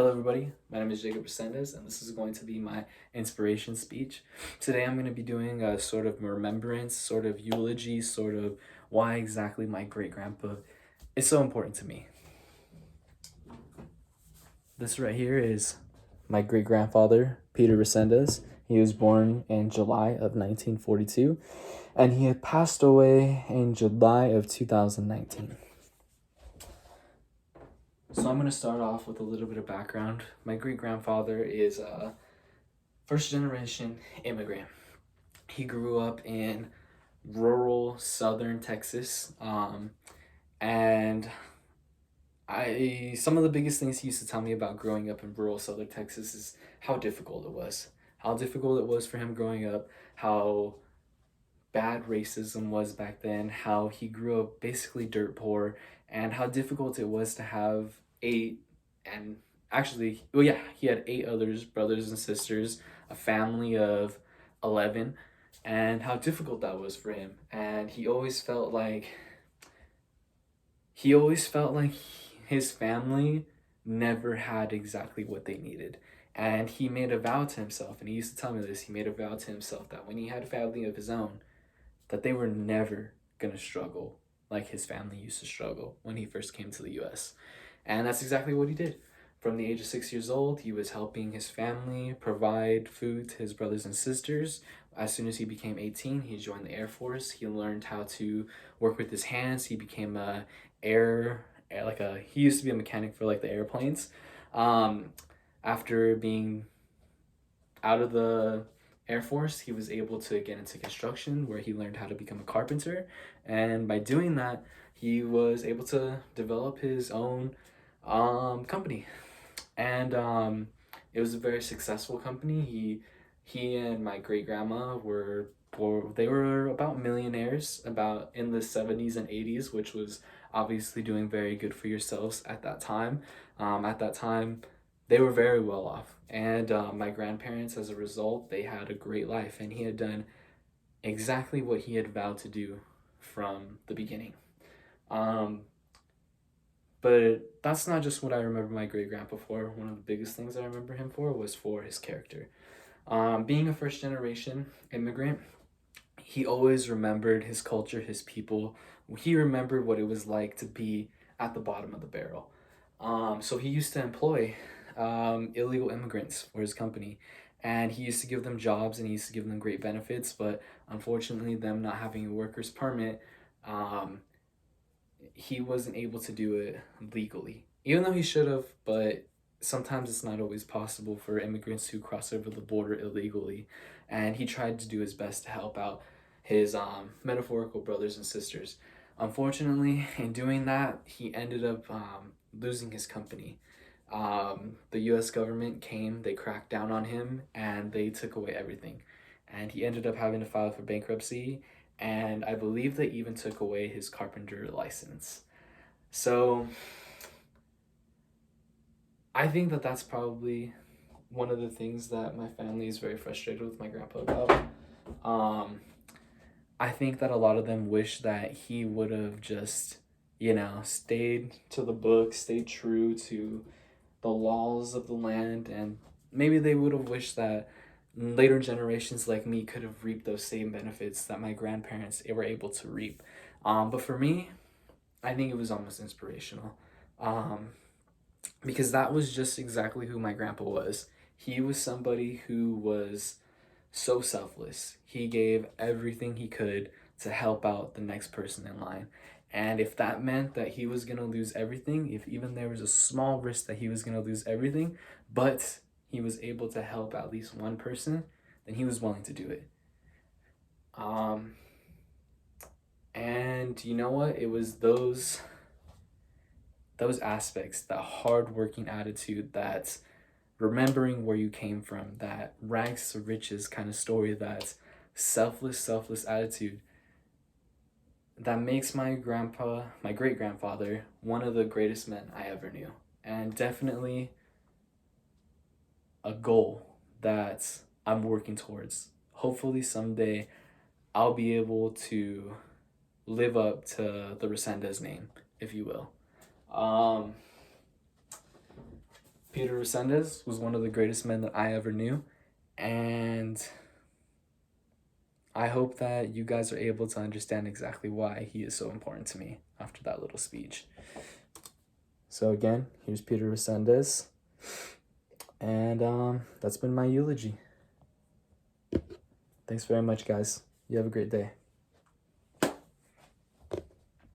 Hello everybody, my name is Resendez and this is going to be my inspiration speech. Today I'm going to be doing a sort of remembrance, sort of eulogy, sort of why exactly my great-grandpa is so important to me. This right here is my great-grandfather, Peter Resendez. He was born in July of 1942 and he had passed away in July of 2019. So I'm going to start off with a little bit of background. My great-grandfather is a first-generation immigrant. He grew up in rural southern Texas, and some of the biggest things he used to tell me about growing up in rural southern Texas is how difficult it was. How difficult it was for him growing up, how bad racism was back then, how he grew up basically dirt poor, and how difficult it was to have he had 8 others, brothers and sisters, a family of 11, and how difficult that was for him. And he always felt like his family never had exactly what they needed. And he made a vow to himself, and he used to tell me this, he made a vow to himself that when he had a family of his own, that they were never gonna struggle like his family used to struggle when he first came to the US. And that's exactly what he did. From the age of 6 years old, he was helping his family provide food to his brothers and sisters. As soon as he became 18, he joined the Air Force. He learned how to work with his hands. He became he used to be a mechanic for like the airplanes. After being out of the Air Force, he was able to get into construction where he learned how to become a carpenter. And by doing that, he was able to develop his own company. And it was a very successful company. He and my great grandma they were about millionaires about in the 70s and 80s, which was obviously doing very good for yourselves at that time. At that time, they were very well off. And my grandparents, as a result, they had a great life. And he had done exactly what he had vowed to do from the beginning. But that's not just what I remember my great-grandpa for. One of the biggest things I remember him for was for his character. Being a first-generation immigrant, he always remembered his culture, his people. He remembered what it was like to be at the bottom of the barrel. So he used to employ illegal immigrants for his company, and he used to give them jobs and he used to give them great benefits, but unfortunately them not having a worker's permit, he wasn't able to do it legally, even though he should have. But sometimes it's not always possible for immigrants to cross over the border illegally, and he tried to do his best to help out his metaphorical brothers and sisters. Unfortunately, in doing that, he ended up losing his company. The US government came, they cracked down on him, and they took away everything. And he ended up having to file for bankruptcy, and I believe they even took away his carpenter license. So I think that that's probably one of the things that my family is very frustrated with my grandpa about. I think that a lot of them wish that he would have just, stayed to the book, stayed true to the laws of the land, and maybe they would have wished that later generations like me could have reaped those same benefits that my grandparents were able to reap. But for me, I think it was almost inspirational, because that was just exactly who my grandpa was. He was somebody who was so selfless. He gave everything he could to help out the next person in line. And if that meant that he was going to lose everything, if even there was a small risk that he was going to lose everything, but he was able to help at least one person, then he was willing to do it. And you know what? It was those aspects, that hard-working attitude, that remembering where you came from, that rags to riches kind of story, that selfless attitude, that makes my great-grandfather, one of the greatest men I ever knew. And definitely a goal that I'm working towards. Hopefully someday I'll be able to live up to the Resendez name, if you will. Peter Resendez was one of the greatest men that I ever knew, and I hope that you guys are able to understand exactly why he is so important to me after that little speech. So again, here's Peter Resendez, and that's been my eulogy. Thanks very much, guys. You have a great day.